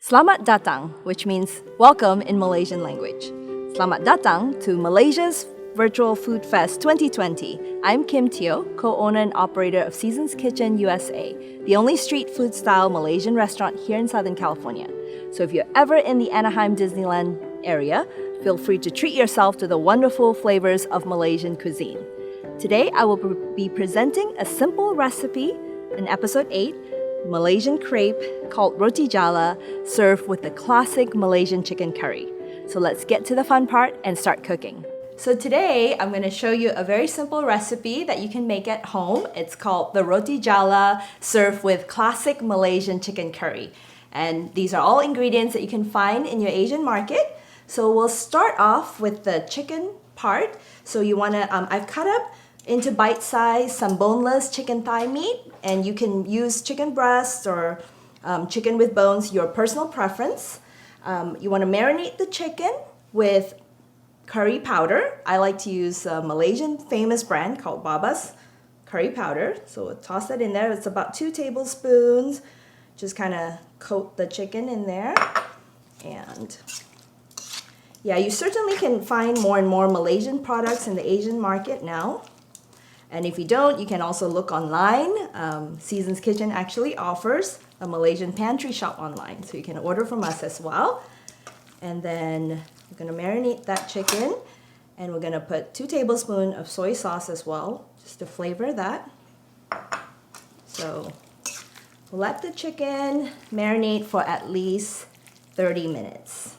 Selamat datang, which means welcome in Malaysian language. Selamat datang to Malaysia's Virtual Food Fest 2020. I'm Kim Teo, co-owner and operator of Seasons Kitchen USA, the only street food style Malaysian restaurant here in Southern California. So if you're ever in the Anaheim Disneyland area, feel free to treat yourself to the wonderful flavors of Malaysian cuisine. Today, I will be presenting a simple recipe in episode 8, Malaysian crepe called Roti Jala, served with the classic Malaysian chicken curry. So let's get to the fun part and start cooking. So today, I'm going to show you a very simple recipe that you can make at home. It's called the Roti Jala, served with classic Malaysian chicken curry. And these are all ingredients that you can find in your Asian market. So we'll start off with the chicken part. So you want to, I've cut up into bite size some boneless chicken thigh meat, and you can use chicken breast or chicken with bones, your personal preference. You want to marinate the chicken with curry powder. I like to use a Malaysian famous brand called Baba's curry powder. So we'll toss that in there. It's about 2 tablespoons. Just kind of coat the chicken in there. And yeah, you certainly can find more and more Malaysian products in the Asian market now. And if you don't, you can also look online. Seasons Kitchen actually offers a Malaysian pantry shop online, so you can order from us as well. And then we're going to marinate that chicken, and we're going to put 2 tablespoons of soy sauce as well, just to flavor that. So we'll let the chicken marinate for at least 30 minutes.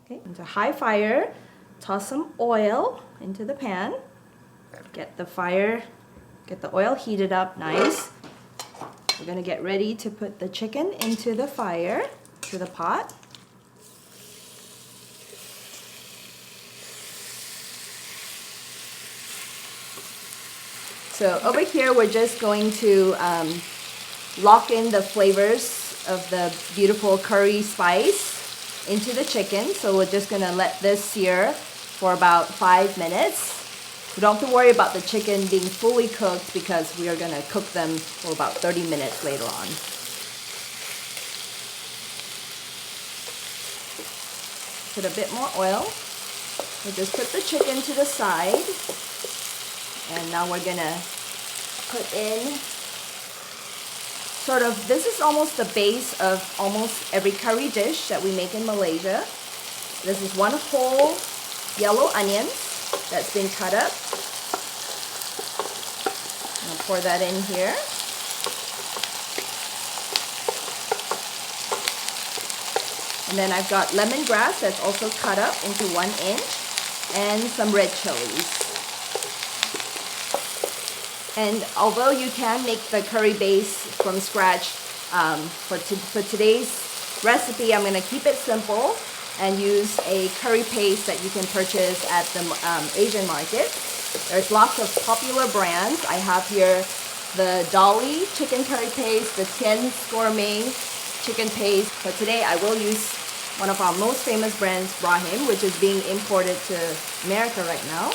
Okay, into high fire, toss some oil into the pan. Get the oil heated up nice. We're gonna get ready to put the chicken into the fire, to the pot. So over here, we're just going to lock in the flavors of the beautiful curry spice into the chicken. So we're just gonna let this sear for about 5 minutes. We don't have to worry about the chicken being fully cooked because we are going to cook them for about 30 minutes later on. Put a bit more oil. We'll just put the chicken to the side. And now we're going to put in this is almost the base of almost every curry dish that we make in Malaysia. This is 1 whole yellow onion that's been cut up. I'll pour that in here. And then I've got lemongrass that's also cut up into 1 inch, and some red chilies. And although you can make the curry base from scratch, for today's recipe, I'm going to keep it simple and use a curry paste that you can purchase at the Asian market. There's lots of popular brands. I have here the Dolly chicken curry paste, the Tien's Gourmet chicken paste. But today I will use one of our most famous brands, Brahim, which is being imported to America right now.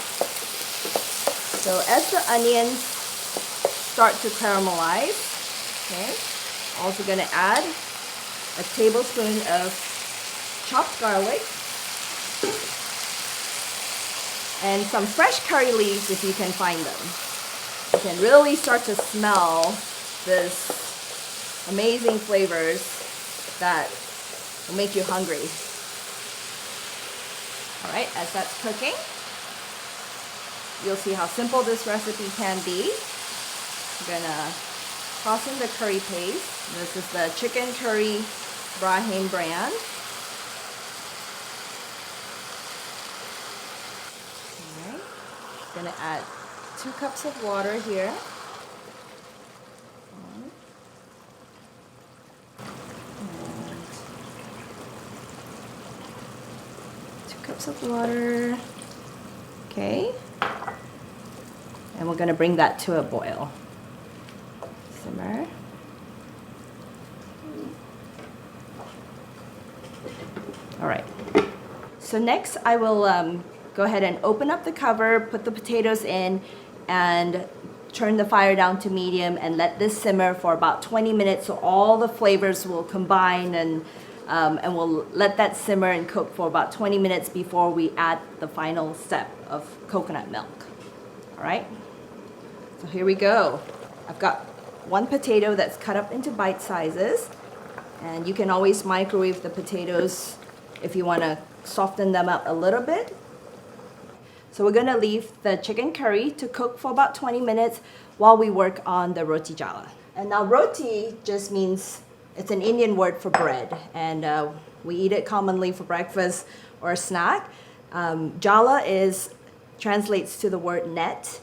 So as the onions start to caramelize, okay, also going to add a tablespoon of chopped garlic and some fresh curry leaves if you can find them. You can really start to smell this amazing flavors that will make you hungry. Alright, as that's cooking, you'll see how simple this recipe can be. We're gonna toss in the curry paste. This is the chicken curry Brahim brand. Going to add 2 cups of water here. And 2 cups of water. Okay. And we're going to bring that to a boil. Simmer. All right. So next I will go ahead and open up the cover, put the potatoes in, and turn the fire down to medium and let this simmer for about 20 minutes so all the flavors will combine, and we'll let that simmer and cook for about 20 minutes before we add the final step of coconut milk. All right, so here we go. I've got one potato that's cut up into bite sizes, and you can always microwave the potatoes if you want to soften them up a little bit. So we're going to leave the chicken curry to cook for about 20 minutes while we work on the roti jala. And now roti just means, it's an Indian word for bread, and we eat it commonly for breakfast or a snack. Jala translates to the word net,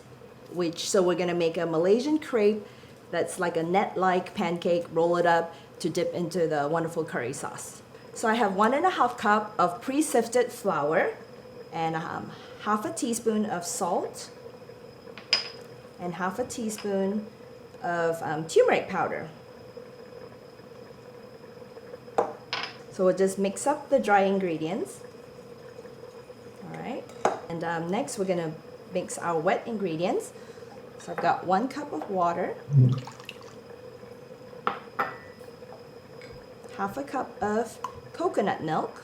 so we're going to make a Malaysian crepe that's like a net-like pancake, roll it up to dip into the wonderful curry sauce. So I have 1.5 cup of pre-sifted flour, and half a teaspoon of salt, and half a teaspoon of turmeric powder. So we'll just mix up the dry ingredients. All right, and next we're gonna mix our wet ingredients. So I've got 1 cup of water, half a cup of coconut milk.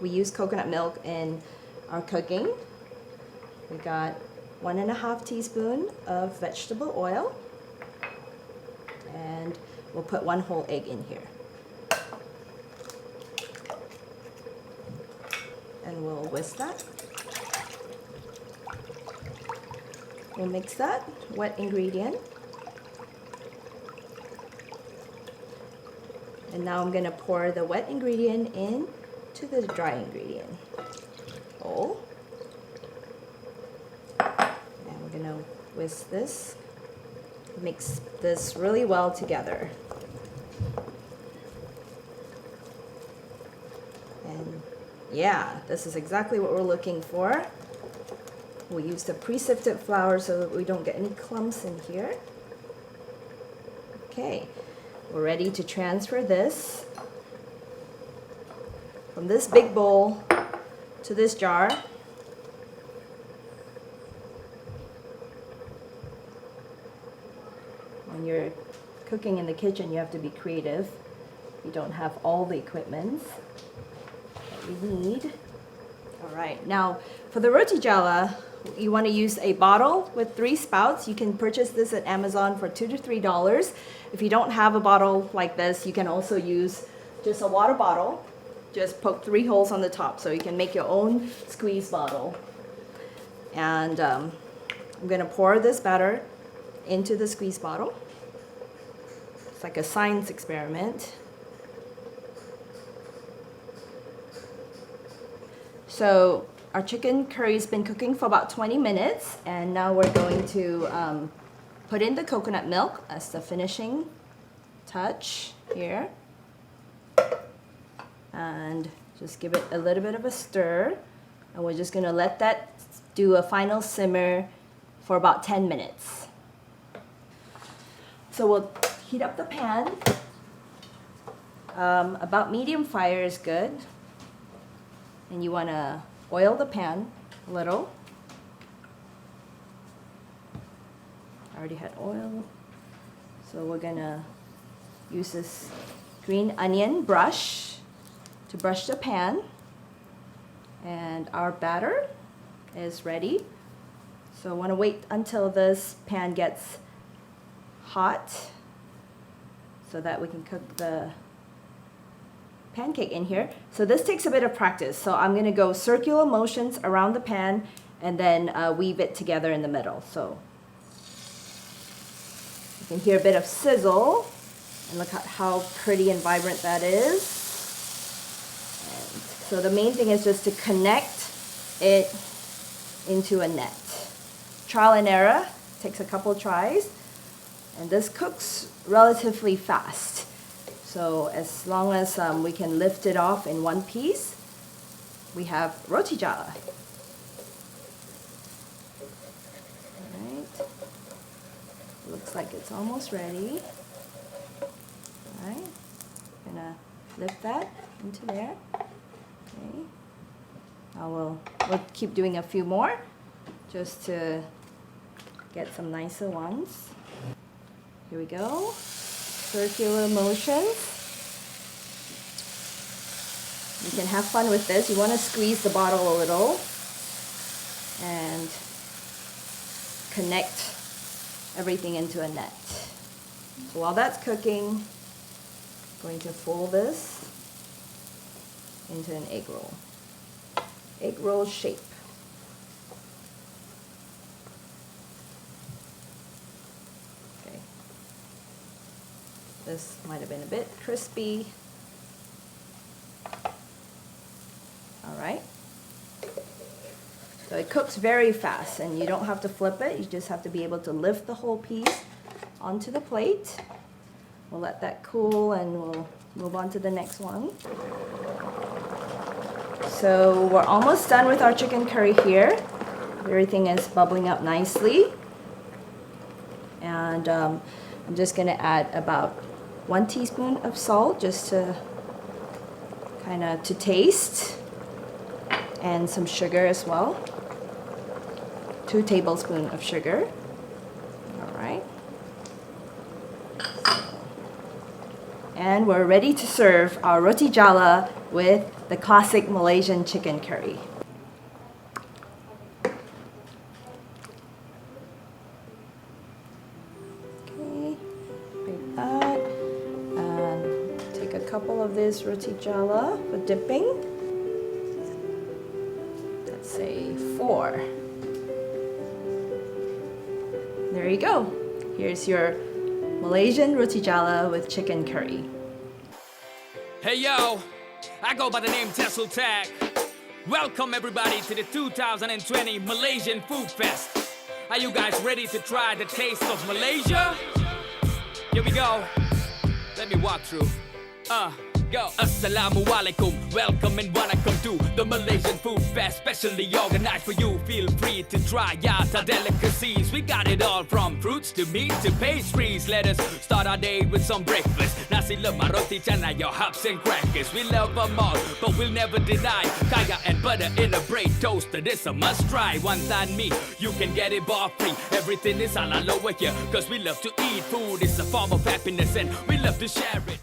We use coconut milk in our cooking. We got 1.5 teaspoon of vegetable oil, and we'll put 1 whole egg in here. And we'll whisk that. We'll mix that wet ingredient. And now I'm gonna pour the wet ingredient in to the dry ingredient bowl. And we're gonna whisk this, mix this really well together. And yeah, this is exactly what we're looking for. We use the pre-sifted flour so that we don't get any clumps in here. Okay, we're ready to transfer this from this big bowl to this jar. When you're cooking in the kitchen, you have to be creative. You don't have all the equipment that we need. All right, now for the roti jala, you want to use a bottle with 3 spouts. You can purchase this at Amazon for $2 to $3. If you don't have a bottle like this, you can also use just a water bottle. Just poke 3 holes on the top so you can make your own squeeze bottle. And I'm going to pour this batter into the squeeze bottle. It's like a science experiment. So our chicken curry's been cooking for about 20 minutes, and now we're going to put in the coconut milk as the finishing touch here. And just give it a little bit of a stir, and we're just gonna let that do a final simmer for about 10 minutes. So we'll heat up the pan. About medium fire is good. And you want to oil the pan a little. I already had oil. So we're going to use this green onion brush to brush the pan. And our batter is ready. So I want to wait until this pan gets hot so that we can cook the pancake in here. So this takes a bit of practice. So I'm going to go circular motions around the pan and then weave it together in the middle. So you can hear a bit of sizzle, and look at how pretty and vibrant that is. And so the main thing is just to connect it into a net. Trial and error, takes a couple tries, and this cooks relatively fast. So as long as we can lift it off in one piece, we have roti jala. All right. Looks like it's almost ready. All right. Gonna lift that into there. Okay. Now we'll keep doing a few more just to get some nicer ones. Here we go. Circular motions. You can have fun with this. You want to squeeze the bottle a little and connect everything into a net. So while that's cooking, I'm going to fold this into an egg roll. Egg roll shape. Okay. This might have been a bit crispy. Alright. So it cooks very fast and you don't have to flip it, you just have to be able to lift the whole piece onto the plate. We'll let that cool and we'll move on to the next one. So we're almost done with our chicken curry here. Everything is bubbling up nicely. And I'm just going to add about 1 teaspoon of salt just to kind of to taste. And some sugar as well. 2 tablespoons of sugar. Alright. And we're ready to serve our Roti Jala with the classic Malaysian chicken curry. Okay, like that. And take a couple of this Roti Jala for dipping. Let's say 4. There you go. Here's your Malaysian Roti Jala with chicken curry. Hey yo, I go by the name Tessel Tag. Welcome everybody to the 2020 Malaysian Food Fest. Are you guys ready to try the taste of Malaysia? Here we go. Let me walk through. Go. Assalamualaikum, welcome and welcome to the Malaysian Food Fest, specially organized for you. Feel free to try out our delicacies. We got it all from fruits to meat to pastries. Let us start our day with some breakfast. Nasi lemak, roti canai, your hops and crackers. We love them all, but we'll never deny kaya and butter in a bread toaster. This a must try. Wonton mee, you can get it bar free. Everything is halal over here, cause we love to eat. Food is a form of happiness and we love to share it.